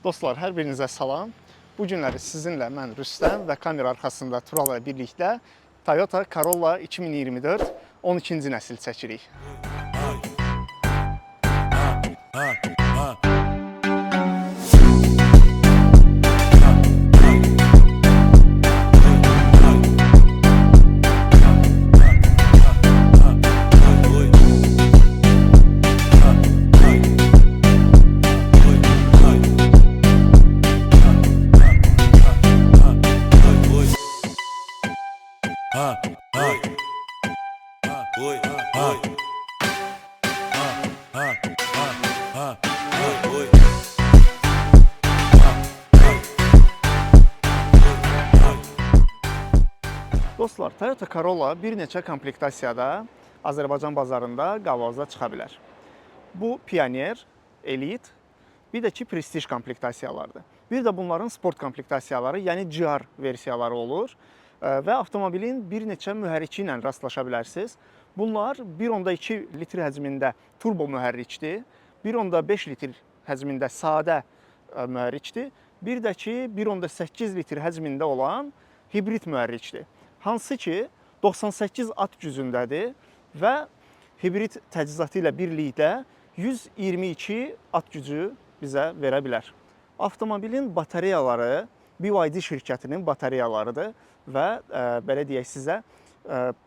Dostlar, hər birinizə salam. Bu günləri sizinlə mən Rüstəm və kamera arxasında Tural ilə birlikdə Toyota Corolla 2024 12-ci nəsil çəkirik. Dostlar, Toyota Corolla bir neçə komplektasiyada Azərbaycan bazarında qavazda çıxa bilər. Bu Pioneer, Elite, bir də ki Prestige komplektasiyalardır. Bir də bunların sport komplektasiyaları, yəni GR versiyaları olur və avtomobilin bir neçə mühərriki ilə rastlaşa bilərsiniz. Bunlar 1.2 litr həcmində turbo mühərrikdir, 1.5 litr həcmində sadə mühərrikdir, bir də ki 1.8 litr həcmində olan hibrid mühərrikdir. Hansı ki 98 at gücündədir və hibrid təchizatı ilə birlikdə 122 at gücü bizə verə bilər. Avtomobilin batareyaları BYD şirkətinin batareyalarıdır və belə deyək sizə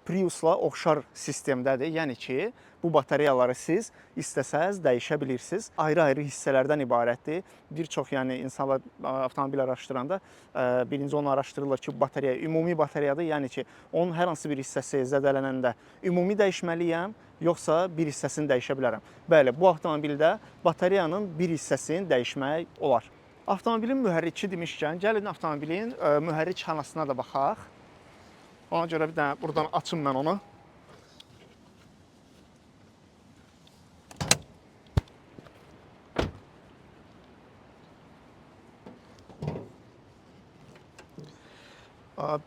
Prius'la oxşar sistemdədir. Yəni ki, bu batareyaları siz istəsəz dəyişə bilirsiniz. Ayrı-ayrı hissələrdən ibarətdir. Bir çox insanlar avtomobil araşdıranda birinci onu araşdırırlar ki, batareya ümumi batareyadır. Yəni ki, onun hər hansı bir hissəsi zədələnəndə ümumi dəyişməliyəm, yoxsa bir hissəsini dəyişə bilərəm. Bəli, bu avtomobildə batareyanın bir hissəsini dəyişmək olar. Avtomobilin mühərriki demişkən, gəlin avtomobilin mühərrik xanasına da baxaq. Ona görə bir dənə buradan açım mən onu.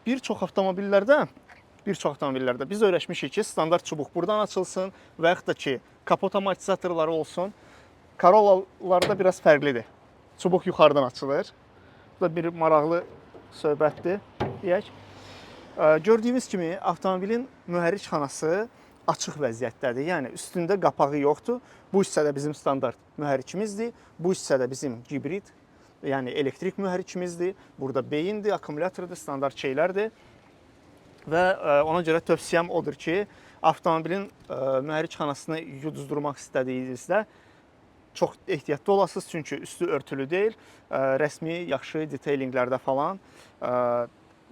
Bir çox avtomobillərdə biz öyrəşmişik ki, standart çubuq buradan açılsın və yaxud da ki, kapot amortizatorları olsun. Corollalarda biraz fərqlidir. Çubuq yuxarıdan açılır. Bu da bir maraqlı söhbətdir, deyək. Gördüyünüz kimi avtomobilin mühərrik xanası açıq vəziyyətdədir. Yəni üstündə qapağı yoxdur. Bu hissədə bizim standart mühərrikimizdir. Bu hissədə bizim hibrid, yəni elektrik mühərrikimizdir. Burada beyindir, akkumulyatordur, standart şeylərdir. Və ona görə tövsiyəm odur ki, avtomobilin mühərrik xanasını yuduzdurmaq istədiyinizdə çox ehtiyatlı olasınız. Çünki üstü örtülü deyil. Rəsmi, yaxşı detailinglərdə falan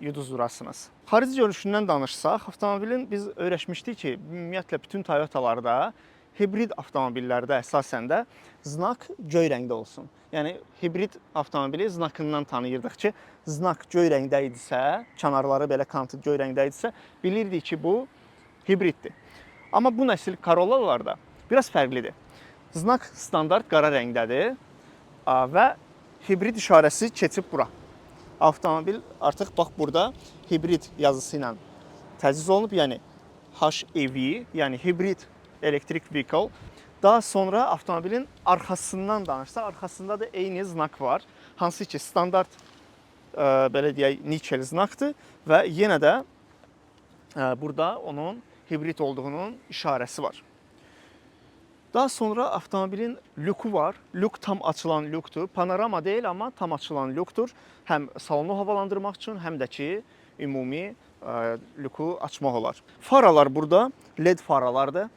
yuduzdurasınız. Xarici görünüşündən danışsaq, avtomobilin biz öyrəşmişdik ki, ümumiyyətlə bütün Toyotalarda hibrid avtomobillərdə əsasən də znak göy rəngdə olsun. Yəni hibrid avtomobili znakından tanıyırdıq ki, znak göy rəngdə idisə, kənarları belə kantı göy rəngdə idisə, bilirdik ki, bu hibriddir. Amma bu nəsil Corollalarda biraz fərqlidir. Znak standart qara rəngdədir və hibrid işarəsi keçib bura. Avtomobil artıq bax burada hibrid yazısı ilə təchiz olunub, yəni HEV, yəni hibrid electric vehicle. Daha sonra avtomobilin arxasından danışsaq, arxasında da eyni znak var. Hansı ki standart belə deyək nikel znakdır və yenə də burada onun hibrid olduğunun işarəsi var. Daha sonra avtomobilin lüku var. Lük tam açılan lükdür. Panorama deyil, amma tam açılan lükdür. Həm salonu havalandırmaq üçün, həm də ki, ümumi lüku açmaq olar. Faralar burada LED faralardır.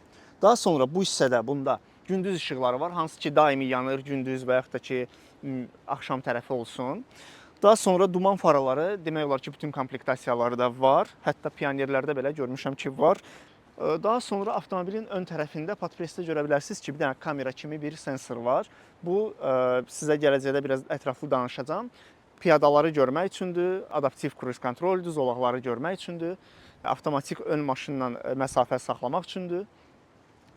Daha sonra bu hissədə bunda gündüz işıqları var. Hansı ki, daimi yanır, gündüz və yaxud da ki, axşam tərəfi olsun. Daha sonra duman faraları, demək olar ki, bütün komplektasiyaları da var. Hətta Pioneerlərdə belə görmüşəm ki, var. Daha sonra avtomobilin ön tərəfində patpresdə görə bilərsiniz ki, bir dənə kamera kimi bir sensor var. Bu, sizə gələcəkdə biraz ətraflı danışacağam. Piyadaları görmək üçündür, adaptiv cruise kontroldür, zolaqları görmək üçündür, avtomatik ön maşınla məsafə saxlamaq üçündür.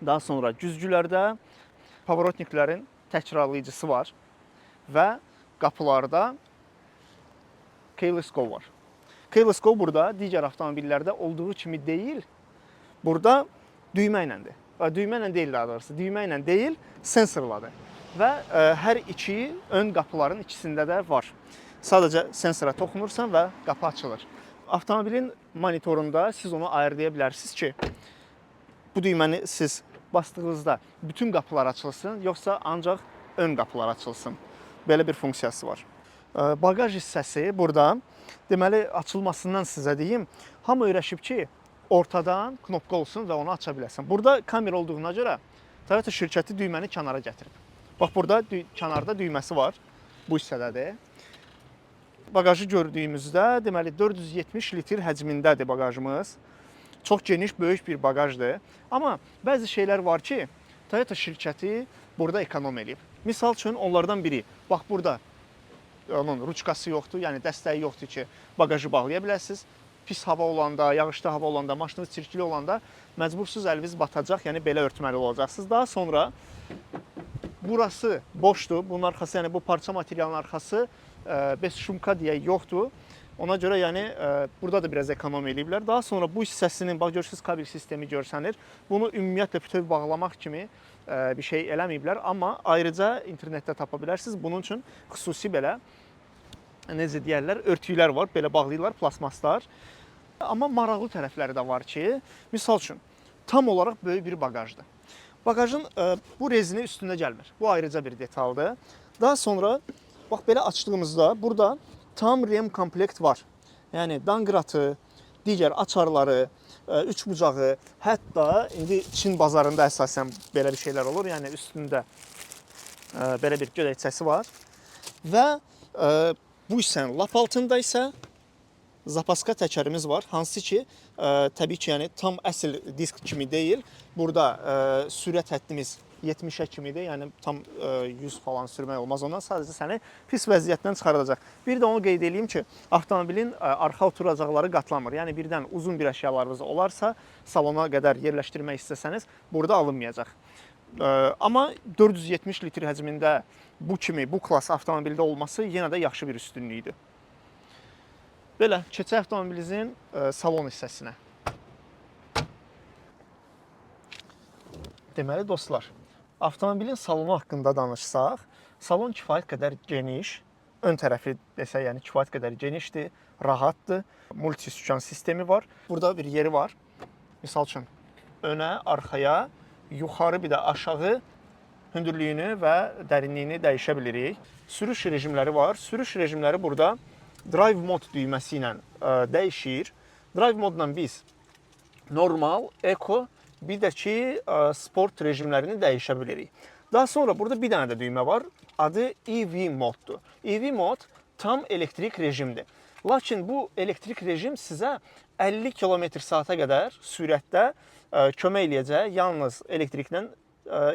Daha sonra güzgülərdə pavorotniklərin təkrarlayıcısı var və qapılarda keyless go var. Keyless go burada digər avtomobillərdə olduğu kimi deyil, burada düymə iləndir. Düymə ilə deyil daha doğrusu, düymə ilə deyil, sensorladır. və hər iki ön qapıların ikisində də var. Sadəcə sensora toxunursan və qapı açılır. Avtomobilin monitorunda siz onu ayırlaya bilərsiniz ki, bu düyməni siz bastığınızda bütün qapılar açılsın, yoxsa ancaq ön qapılar açılsın. Belə bir funksiyası var. Bagaj hissəsi burada. Deməli, açılmasından sizə deyim, hamı öyrəşib ki, ortadan knopka olsun və onu aça biləsən. Burada kamera olduğuna görə Toyota şirkəti düyməni kənara gətirib. Bax, burada kənarda düyməsi var. Bu hissədədir. Bagajı gördüyümüzdə, deməli, 470 litr həcmindədir bagajımız. Çox geniş, böyük bir bagajdır. Amma bəzi şeylər var ki, Toyota şirkəti burada ekonom edib. Misal üçün, onlardan biri, bax, burada onun ruçkası yoxdur, yəni dəstəyi yoxdur ki, bagajı bağlaya biləsiniz. Pis hava olanda, yağışlı hava olanda, maşınınız çirkli olanda məcbursuz əliniz batacaq, yəni belə örtməli olacaqsınız. Daha sonra burası boşdur. Bunun arxası, yəni bu parça materialın arxası bez şumka deyə yoxdur. Ona görə yəni burada da biraz ekonom ediblər. Daha sonra bu hissəsinin, bax görürsünüz, kabel sistemi görsənir. Bunu ümumiyyətlə bütöv bağlamaq kimi bir şey eləməyiblər, amma ayrıca internetdə tapa bilərsiniz. Bunun üçün xüsusi belə necə deyərlər, örtüklər var, belə bağlayırlar, plasmaslar. Amma maraqlı tərəfləri də var ki, misal üçün, tam olaraq böyük bir bagajdır. Bagajın bu rezini üstündə gəlmir. Bu ayrıca bir detaldır. Daha sonra, bax belə açdığımızda burada tam rem komplekt var. Yəni danqıratı, digər açarları, üç bucağı, hətta indi Çin bazarında əsasən belə bir şeylər olur. Yəni üstündə belə bir gödək hissəsi var. Və bu hissənin lap altında isə zapaska təkərimiz var. Hansı ki, təbii ki, yəni tam əsl disk kimi deyil. Burada sürət həddimiz 70-ə kimidir, yəni tam 100 falan sürmək olmaz ondan. Sadəcə səni pis vəziyyətdən çıxardacaq. Bir də onu qeyd edeyim ki, avtomobilin arxa oturacaqları qatlanmır. Yəni birdən uzun bir əşyalarınız olarsa, salona qədər yerləşdirmək istəsəniz, burada alınmayacaq. Amma 470 litr həcmində bu kimi, bu klas avtomobildə olması yenə də yaxşı bir üstünlükdür. Belə, keçək avtomobilimizin salon hissəsinə. Deməli, dostlar, avtomobilin salonu haqqında danışsaq, salon kifayət qədər geniş, ön tərəfi desək, yəni kifayət qədər genişdir, rahatdır, multi-sükan sistemi var. Burada bir yeri var. Misal üçün, önə, arxaya, yuxarı bir də aşağı hündürlüyünü və dərinliyini dəyişə bilirik. Sürüş rejimləri var. Sürüş rejimləri burada Drive Mode düyməsi ilə dəyişir. Drive modla biz normal, eko, bir də ki, sport rejimlərini dəyişə bilirik. Daha sonra burada bir dənə də düymə var. Adı EV moddur. EV mod tam elektrik rejimdir. Lakin bu elektrik rejim sizə 50 km/saata qədər sürətdə kömək eləyəcək. Yalnız elektriklə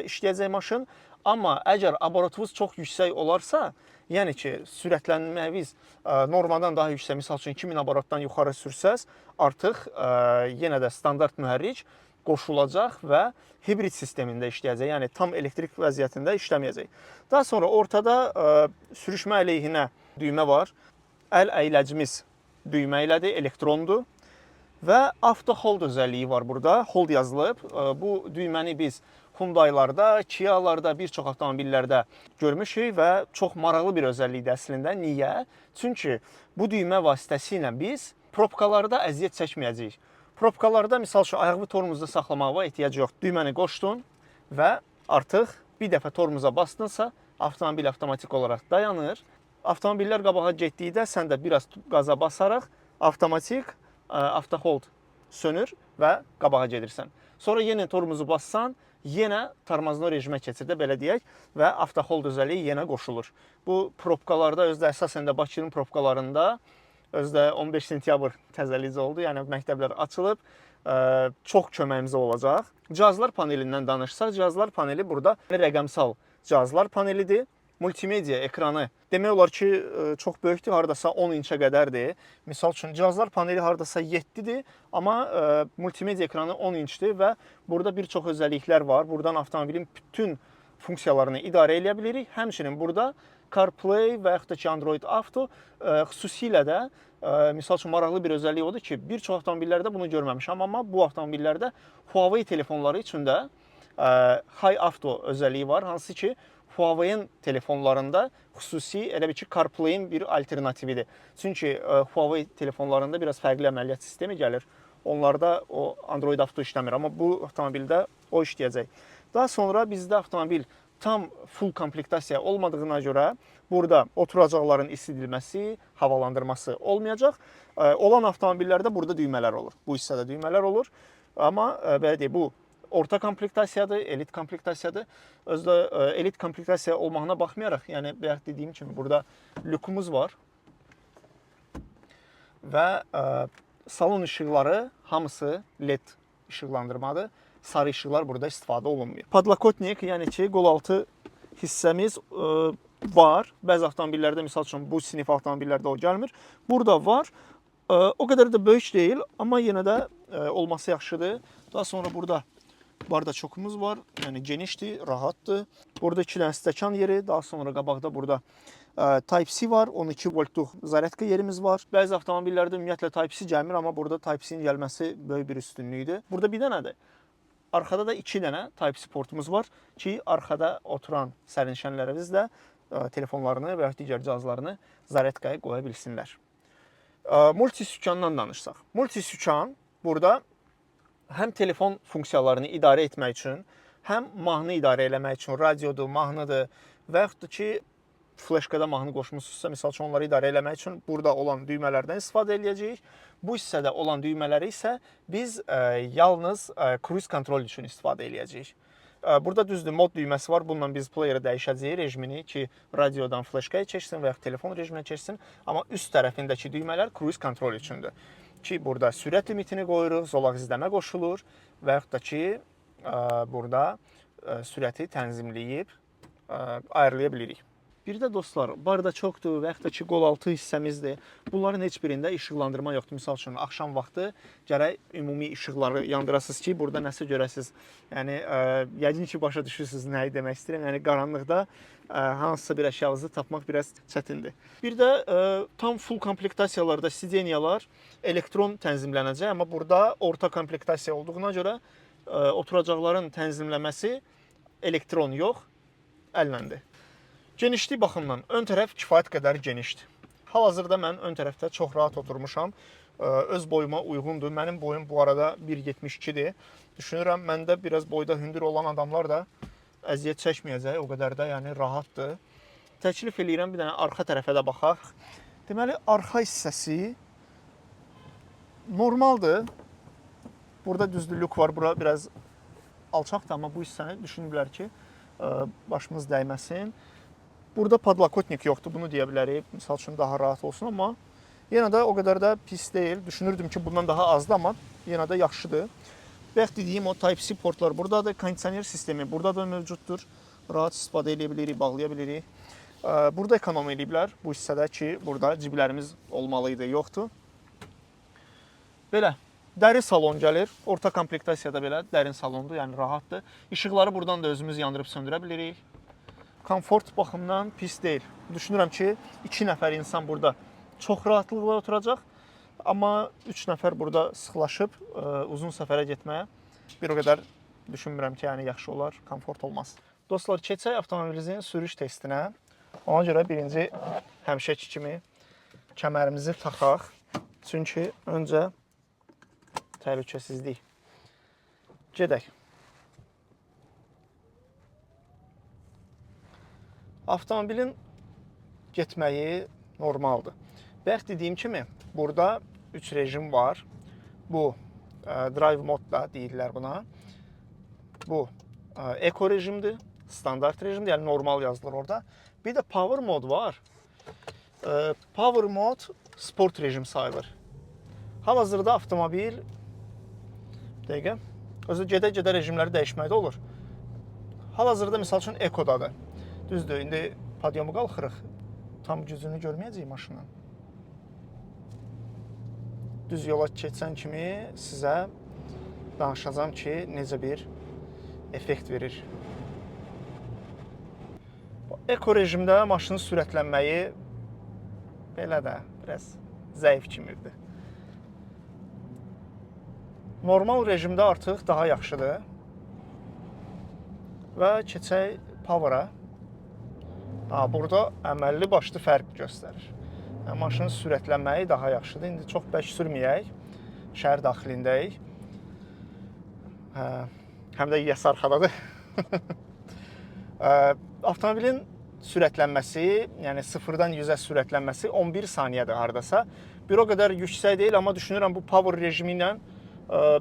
işləyəcək maşın. Amma əgər oborotunuz çox yüksək olarsa, yəni ki, sürətlənməniz normadan daha yüksək, misal üçün 2000 oborotdan yuxarı sürsəz, artıq yenə də standart mühərrik qoşulacaq və hibrid sistemində işləyəcək, yəni tam elektrik vəziyyətində işləməyəcək. Daha sonra ortada sürüşmə əleyhinə düymə var. Əl əyləcimiz düymə ilədir, elektrondur və auto hold özəlliyi var burada. Hold yazılıb. Bu düyməni biz Hyundai'larda, Kia'larda, bir çox avtomobillərdə görmüşük və çox maraqlı bir özəllikdir əslində. Niyə? Çünki bu düymə vasitəsilə biz probkalarda əziyyət çəkməyəcəyik. Probkalarda, misal üçün, ayağını tormozda saxlamağa ehtiyac yox. Düyməni qoşdun və artıq bir dəfə tormoza bastınsa, avtomobil avtomatik olaraq dayanır. Avtomobillər qabağa getdikdə sən də biraz qaza basaraq avtomatik avtohold sönür və qabağa gedirsən. Sonra yenə tormozu bassan, yenə tormozlu rejimə keçir də, belə deyək, və avtohold özəlliyi yenə qoşulur. Bu probkalarda, özdə əsasən də Bakının probkalarında, özdə 15 sentyabr təzəlicə oldu, yəni məktəblər açılıb, çox köməyimizə olacaq. Cihazlar panelindən danışsaq, cihazlar paneli burada rəqəmsal cihazlar panelidir. Multimedia ekranı demək olar ki, çox böyükdür, haradasa 10 inçə qədərdir. Misal üçün, cihazlar paneli haradasa 7-dir, amma multimedia ekranı 10 inçdir və burada bir çox özəlliklər var. Buradan avtomobilin bütün funksiyalarını idarə edə bilirik. Həmçinin burada CarPlay və yaxud da ki, Android Auto xüsusilə də, misal üçün, maraqlı bir özəllik odur ki, bir çox avtomobillərdə bunu görməmişəm, amma bu avtomobillərdə Huawei telefonları üçün də Hi Auto özəlliyi var, hansı ki, Huawei-in telefonlarında xüsusi elə bir ki, CarPlay-in bir alternatividir. Çünki Huawei telefonlarında biraz fərqli əməliyyat sistemi gəlir. Onlarda o Android Auto işləmir, amma bu avtomobildə o işləyəcək. Daha sonra bizdə avtomobil tam full komplektasiya olmadığına görə burada oturacaqların isidilməsi, havalandırması olmayacaq. Olan avtomobillərdə burada düymələr olur. Bu hissədə düymələr olur. Amma belə deyək, bu orta komplektasiyadır, elit komplektasiyadır. Özdə elit komplektasiya olmağına baxmayaraq, yəni bayaq dediyim kimi burada lükumuz var və salon işıqları hamısı LED işıqlandırmadır. Sarı işıqlar burada istifadə olunmuyor. Podlokotnik, yəni ki, qol altı hissəmiz var. Bəzi avtomobillərdə, misal üçün bu sinif avtomobillərdə o gəlmir. Burada var. O qədər də böyük deyil, amma yenə də olması yaxşıdır. Daha sonra burada bardaçokumuz var. Yəni genişdir, rahatdır. Burada 2 dənə stəkan yeri, daha sonra qabaqda burada Type-C var, 12 voltluq zaryadka yerimiz var. Bəzi avtomobillərdə ümumiyyətlə Type-C gəlmir, amma burada Type-C-nin gəlməsi böyük bir üstünlükdür. Burada bir dənədir. Arxada da 2 dənə Type-C portumuz var ki, arxada oturan sərnişinlərimiz də telefonlarını və ya digər cihazlarını zaryadkaya qoya bilsinlər. Multisükandan danışsaq. Multisükan burada həm telefon funksiyalarını idarə etmək üçün, həm mahnı idarə etmək üçün, radiodur, mahnıdır və yaxud da ki, flaşkada mahnı qoşmusunuzsa, misal üçün onları idarə etmək üçün burada olan düymələrdən istifadə edəcəyik. Bu hissədə olan düymələri isə biz yalnız cruise kontrol üçün istifadə edəcəyik. Burada düzdür, mod düyməsi var. Bununla biz player'ı dəyişəcəyik rejimini ki, radiodan flaşkaya keçsin və ya telefon rejiminə keçsin. Amma üst tərəfindəki düymələr cruise kontrol üçündür. Ki, burada sürət limitini qoyuruq, zolaq izləmə qoşulur və yaxud da ki, burada sürəti tənzimləyib ayarlaya bilirik. Bir də dostlar, bardaçokdur və yaxud da ki, qol altı hissəmizdir. Bunların heç birində işıqlandırma yoxdur. Misal üçün, axşam vaxtı gərək ümumi işıqları yandırasınız ki, burada nəsə görəsiniz. Yəni, yəqin ki, başa düşürsünüz nəyi demək istəyirəm. Yəni, qaranlıqda hansısa bir əşyanızı tapmaq biraz çətindir. Bir də tam full komplektasiyalarda sideniyalar elektron tənzimlənəcək. Amma burada orta komplektasiya olduğuna görə oturacaqların tənzimləməsi elektron yox, əlləndir. Genişlik baxımdan ön tərəf kifayət qədər genişdir. Hal-hazırda mən ön tərəfdə çox rahat oturmuşam. Öz boyuma uyğundur. Mənim boyum bu arada 1.72-dir. Düşünürəm, məndə biraz boyda hündür olan adamlar da əziyyət çəkməyəcək. O qədər də yəni rahatdır. Təklif eləyirəm, bir dənə arxa tərəfə də baxaq. Deməli, arxa hissəsi normaldır. Burada düzdür, lük var. Bura biraz alçaqdır, amma bu hissəni düşünürlər ki, başımız dəyməsin. Burada podlokotnik yoxdur, bunu deyə bilərik. Misal üçün daha rahat olsun, amma yenə də o qədər də pis deyil. Düşünürdüm ki, bundan daha azdır, amma yenə də yaxşıdır. Bəx dediyim o Type-C portlar buradadır. Kondisioner sistemi burada da mövcuddur. Rahat istifadə edə bilirik, bağlaya bilirik. Burada ekonom eləyiblər bu hissədə ki, burada ciblərimiz olmalıydı, yoxdur. Belə, dərin salon gəlir. Orta komplektasiya da belə dərin salondur, yəni rahatdır. İşıqları buradan da özümüz yandırıb söndürə bilirik. Komfort baxımdan pis deyil. Düşünürəm ki, 2 nəfər insan burada çox rahatlıqla oturacaq. Amma 3 nəfər burada sıxlaşıb uzun səfərə getməyə bir o qədər düşünmürəm ki, yəni yaxşı olar, komfort olmaz. Dostlar, keçək avtomobilimizin sürüş testinə. Ona görə birinci həmişəki kimi kəmərimizi taxaq. Çünki öncə təhlükəsizlik. Gedək. Avtomobilin getməyi normaldır. Bəx dediyim kimi, burada 3 rejim var. Bu, drive mode da deyirlər buna. Bu, eco rejimdir, standart rejimdir, yəni normal yazılır orada. Bir də power mode var. Power mode sport rejim sayılır. Hal-hazırda avtomobil, dəqiqə, özü gedə-gedə rejimləri dəyişməkdə olur. Hal-hazırda misal üçün ecodadır. Düzdür, indi podyomu qalxırıq, tam gücünü görməyəcəyik maşının. Düz yola keçən kimi sizə danışacağım ki, necə bir effekt verir. Eko rejimdə maşının sürətlənməyi belə də biraz zəif kimidir. Normal rejimdə artıq daha yaxşıdır. Və keçək power'a. Burada əməlli başlı fərq göstərir. Yəni, maşının sürətlənməyi daha yaxşıdır. İndi çox bərk sürməyək. Şəhər daxilindəyik. Həm də yəs arxadadır. Avtomobilin sürətlənməsi, yəni 0-dan 100-ə sürətlənməsi 11 saniyədir hardasa. Bir o qədər yüksək deyil, amma düşünürəm bu power rejimi ilə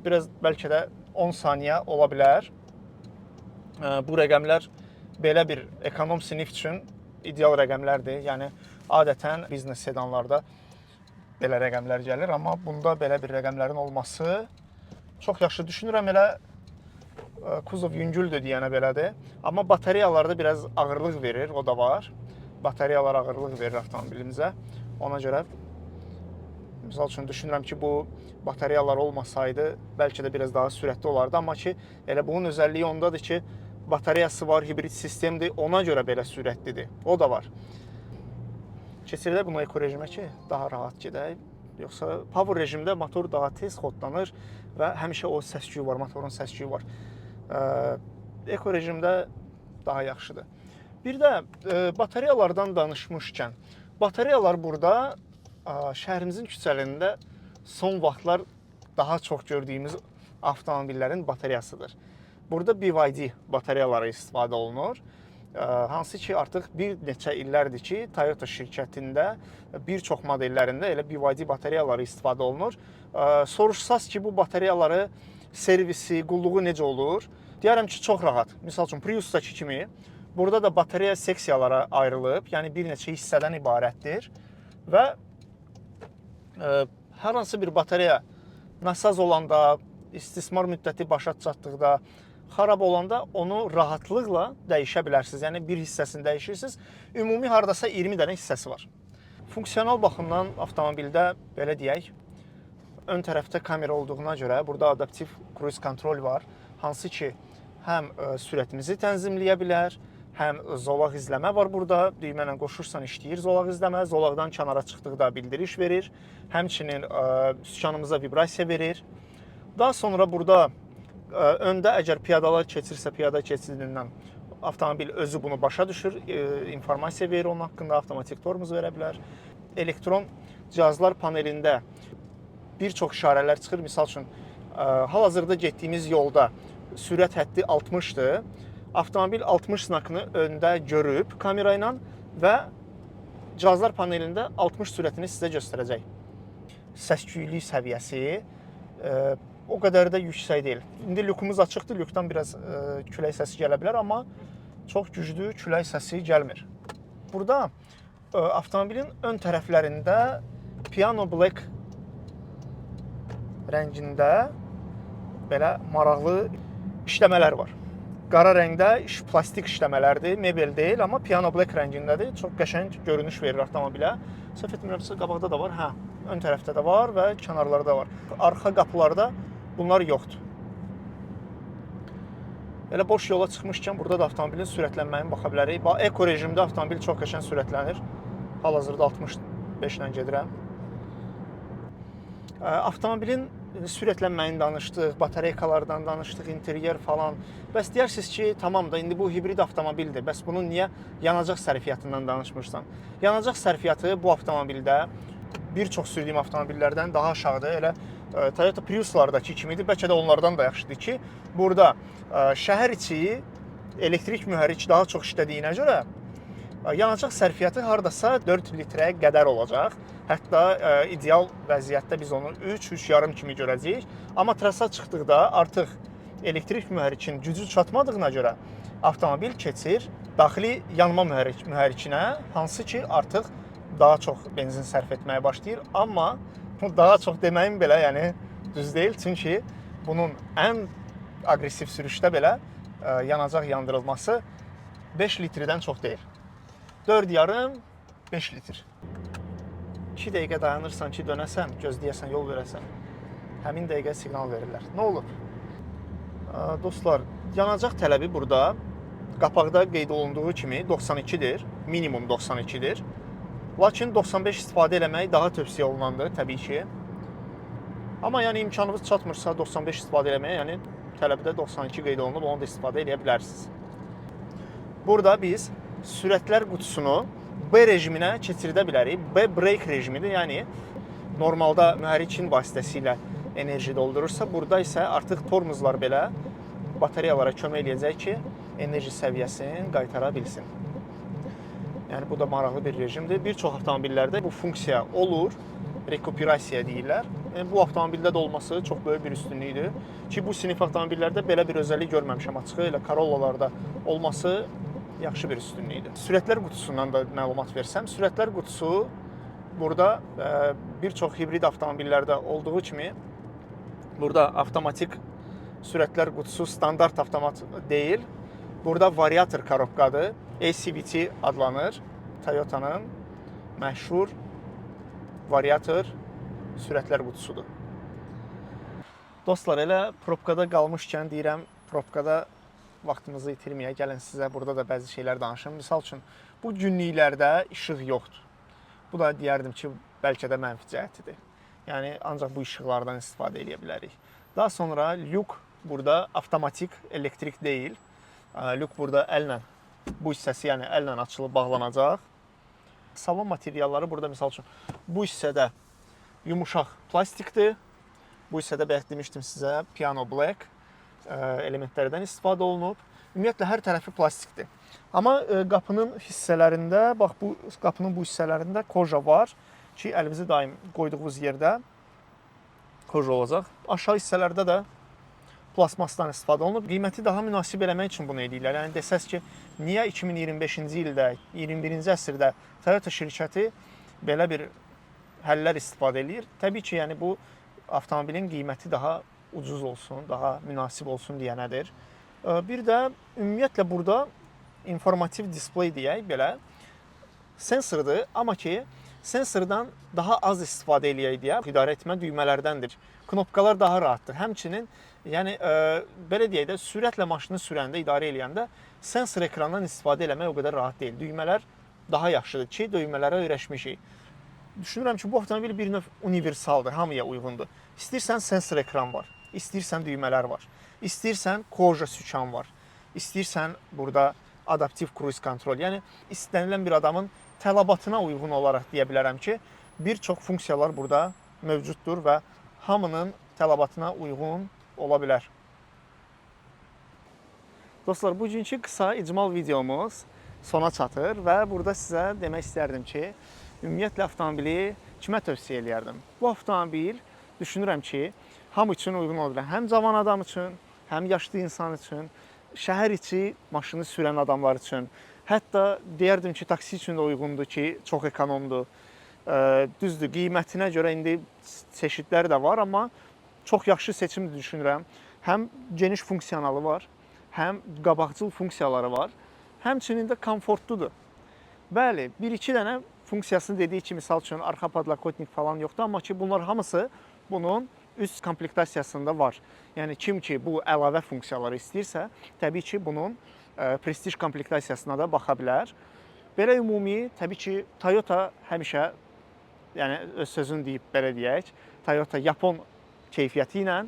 biraz bəlkə də 10 saniyə ola bilər. Bu rəqəmlər belə bir ekonom sinif üçün ideal rəqəmlərdir. Yəni adətən biznes sedanlarda belə rəqəmlər gəlir, amma bunda belə bir rəqəmlərin olması çox yaxşı. Düşünürəm elə kuzov yüngüldür deyənə belədir. Amma batareyalarda biraz ağırlıq verir, o da var. Batareyalar ağırlıq verir avtomobilimizə. Ona görə misal üçün düşünürəm ki, bu batareyalar olmasaydı bəlkə də biraz daha sürətli olardı. Amma ki, elə bunun özəlliyi ondadır ki, batareyası var, hibrid sistemdir, ona görə belə sürətlidir. O da var. Keçirdək bunu eko rejimə ki, daha rahat gedək. Yoxsa power rejimdə motor daha tez xodlanır və həmişə o səs-küyü var, motorun səs-küyü var. Eko rejimdə daha yaxşıdır. Bir də batareyalardan danışmışkən, batareyalar burada şəhərimizin küçələrində son vaxtlar daha çox gördüyümüz avtomobillərin batareyasıdır. Burada BYD batareyaları istifadə olunur. Hansı ki, artıq bir neçə illərdir ki, Toyota şirkətində bir çox modellərində elə BYD batareyaları istifadə olunur. Soruşsaz ki, bu batareyaları servisi, qulluğu necə olur? Deyərəm ki, çox rahat. Misal üçün, Prius'dakı kimi burada da batareya seksiyalara ayrılıb, yəni bir neçə hissədən ibarətdir və hər hansı bir batareya nasaz olanda, istismar müddəti başa çatdıqda, xarab olanda onu rahatlıqla dəyişə bilərsiniz. Yəni bir hissəsini dəyişirsiniz. Ümumi hardasa 20 dənə hissəsi var. Funksional baxımdan avtomobildə belə deyək, ön tərəfdə kamera olduğuna görə burada adaptiv cruise kontrol var. Hansı ki, həm sürətimizi tənzimləyə bilər, həm zolaq izləmə var burada. Düymə ilə qoşursan işləyir zolaq izləmə. Zolaqdan kənara çıxdıqda bildiriş verir. Həmçinin sükanımıza vibrasiya verir. Daha sonra burada öndə əgər piyadalar keçirsə, piyada keçidindən avtomobil özü bunu başa düşür, informasiya verir onun haqqında, avtomatik tormuz verə bilər. Elektron cihazlar panelində bir çox işarələr çıxır. Misal üçün, hal-hazırda getdiyimiz yolda sürət həddi 60-dır. Avtomobil 60 znakını öndə görüb kamera ilə və cihazlar panelində 60 sürətini sizə göstərəcək. Səs-küylük səviyyəsi o qədər də yüksək deyil. İndi lükumuz açıqdır, lükdən biraz külək səsi gələ bilər, amma çox güclü külək səsi gəlmir. Burada avtomobilin ön tərəflərində Piano Black rəngində belə maraqlı işləmələr var. Qara rəngdə plastik işləmələrdir, mebel deyil, amma Piano Black rəngindədir. Çox qəşəng görünüş verir avtomobilə. Səhv etmirəmsə, qabaqda da var, hə, ön tərəfdə də var və kənarlarda var. Arxa qapılarda bunlar yoxdur. Elə boş yola çıxmışkən burada da avtomobilin sürətlənməyini baxa bilərik. Eko rejimdə avtomobil çox qəşəng sürətlənir. Hal-hazırda 65 ilə gedirəm. Avtomobilin sürətlənməyini danışdıq, batareykalardan danışdıq, interyer falan. Bəs deyirsiniz ki, tamam da indi bu hibrid avtomobildir. Bəs bunun niyə yanacaq sərfiyyatından danışmırsan? Yanacaq sərfiyyatı bu avtomobildə bir çox sürdüyüm avtomobillərdən daha aşağıdır. Elə Toyota Prius'lardakı kimidir. Bəlkə də onlardan da yaxşıdır ki, burada şəhər içi elektrik mühərrik daha çox işlədiyinə görə yanacaq sərfiyyatı hardasa 4 litrə qədər olacaq. Hətta ideal vəziyyətdə biz onu 3-3,5 kimi görəcəyik. Amma trasa çıxdıqda artıq elektrik mühərrikin gücü çatmadığına görə avtomobil keçir daxili yanma mühərrikinə, hansı ki artıq daha çox benzin sərf etməyə başlayır. Amma daha çox deməyim belə, yəni düz deyil. Çünki bunun ən aqressiv sürüşdə belə yanacaq yandırılması 5 litrdən çox deyil. 4,5-5 litr. 2 dəqiqə dayanırsan ki, dönəsən, gözləyəsən, yol verəsən. Həmin dəqiqə siqnal verirlər. Nə olur? Dostlar, yanacaq tələbi burada qapaqda qeyd olunduğu kimi 92-dir, minimum 92-dir. Lakin 95 istifadə eləmək daha tövsiyə olunandır, təbii ki. Amma yəni imkanınız çatmırsa 95 istifadə eləməyə, yəni tələbdə 92 qeyd olunub, onu da istifadə edə bilərsiniz. Burada biz sürətlər qutusunu B rejiminə keçirdə bilərik. B brake rejimidir, yəni normalda mühərrikin vasitəsilə enerji doldurursa, burada isə artıq tormozlar belə batareyalara kömək eləyəcək ki, enerji səviyyəsini qaytara bilsin. Yəni bu da maraqlı bir rejimdir. Bir çox avtomobillərdə bu funksiya olur, rekuperasiya deyirlər. Bu avtomobildə də olması çox böyük bir üstünlükdür ki, bu sinif avtomobillərdə belə bir özəllik görməmişəm açığı, elə Corollalarda olması yaxşı bir üstünlükdür. Sürətlər qutusundan da məlumat versəm, sürətlər qutusu burada bir çox hibrid avtomobillərdə olduğu kimi burada avtomatik sürətlər qutusu standart avtomat deyil. Burada variator korobkadır. ACVT adlanır. Toyota'nın məşhur variator sürətlər qutusudur. Dostlar, elə probkada qalmışkən deyirəm, probkada vaxtımızı itirməyə, gəlin sizə burada da bəzi şeylər danışım. Misal üçün, bu günlüklərdə işıq yoxdur. Bu da deyərdim ki, bəlkə də mənfi cəhətidir. Yəni, ancaq bu işıqlardan istifadə edə bilərik. Daha sonra lük burada avtomatik, elektrik deyil. Lük burada əllə, bu hissəsi yəni əllə açılıb bağlanacaq. Salon materialları burada misal üçün bu hissədə yumuşaq plastikdir. Bu hissədə bayaq demişdim sizə piano black elementlərdən istifadə olunub. Ümumiyyətlə hər tərəfi plastikdir. Amma qapının hissələrində, bax bu qapının bu hissələrində koja var ki, əlimizi daim qoyduğumuz yerdə koja olacaq. Aşağı hissələrdə də plasmasdan istifadə olunub. Qiyməti daha münasib eləmək üçün bunu edirlər. Yəni desəz ki, niyə 2025-ci ildə, 21-ci əsrdə Toyota şirkəti belə bir həllər istifadə edir? Təbii ki, yəni bu avtomobilin qiyməti daha ucuz olsun, daha münasib olsun deyənədir. Bir də ümumiyyətlə burada informativ display deyək belə sensordur, amma ki sensordan daha az istifadə eləyək deyə idarə etmə düymələrdəndir. Knopkalar daha rahatdır. Həmçinin yəni belə deyək də sürətlə maşını sürəndə, idarə eləyəndə sensor ekrandan istifadə eləmək o qədər rahat deyil. Düymələr daha yaxşıdır ki, düymələrə öyrəşmişik. Düşünürəm ki, bu avtomobil bir növ universaldır, hamıya uyğundur. İstəyirsən sensor ekran var, istəyirsən düymələr var, istəyirsən koja sükan var, istəyirsən burada adaptiv cruise kontrol. Yəni istənilən bir adamın tələbatına uyğun olaraq deyə bilərəm ki, bir çox funksiyalar burada mövcuddur və hamının tələbatına uyğun ola bilər. Dostlar, bugünkü qısa icmal videomuz sona çatır və burada sizə demək istərdim ki, ümumiyyətlə avtomobili kimə tövsiyə eləyərdim? Bu avtomobil düşünürəm ki, hamı üçün uyğun olur. Həm cavan adam üçün, həm yaşlı insan üçün, şəhər içi maşını sürən adamlar üçün. Hətta deyərdim ki, taksi üçün də uyğundur ki, çox ekonomdur. Düzdür, qiymətinə görə indi çeşidlər də var, amma çox yaxşı seçimdir düşünürəm. Həm geniş funksiyonalı var, həm qabaqcıl funksiyaları var, həmçinin də komfortludur. Bəli, bir-iki dənə funksiyasını dediyi kimi, misal üçün arxa podlakotnik falan yoxdur, amma ki bunlar hamısı bunun üst komplektasiyasında var. Yəni kim ki bu əlavə funksiyaları istəyirsə, təbii ki bunun prestij komplektasiyasına da baxa bilər. Belə ümumi, təbii ki Toyota həmişə, yəni öz sözünü deyib belə deyək, Toyota Yapon keyfiyyəti ilə,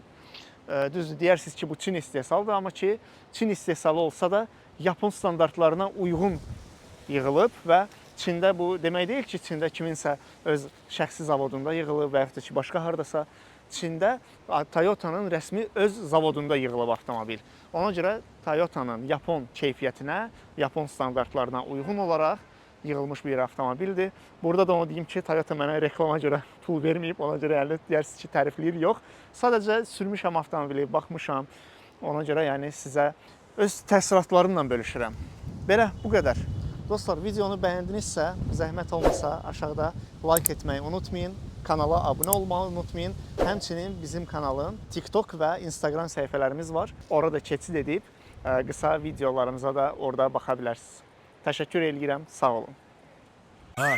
düzdür, deyərsiniz ki bu Çin istehsalıdır, amma ki Çin istehsalı olsa da Yapon standartlarına uyğun yığılıb və Çində bu demək deyil ki, Çində kiminsə öz şəxsi zavodunda yığılıb və yaxud da ki, başqa hardasa. Çində Toyota'nın rəsmi öz zavodunda yığılıb avtomobil. Ona görə Toyota'nın Yapon keyfiyyətinə, Yapon standartlarına uyğun olaraq yığılmış bir avtomobildir. Burada da onu deyim ki, Toyota mənə reklama görə pul verməyib, ona görə əldə deyərsiniz ki, tərifləyir, yox. Sadəcə sürmüşəm avtomobili, baxmışam, ona görə yəni sizə öz təəssüratlarımla bölüşürəm. Belə, bu qədər. Dostlar, videonu bəyəndinizsə, zəhmət olmasa aşağıda like etməyi unutmayın, kanala abunə olmağı unutmayın. Həmçinin bizim kanalın TikTok və Instagram səhifələrimiz var. Orada keçid edib qısa videolarımıza da orada baxa bilərsiniz. Təşəkkür edirəm, sağ olun. Oi.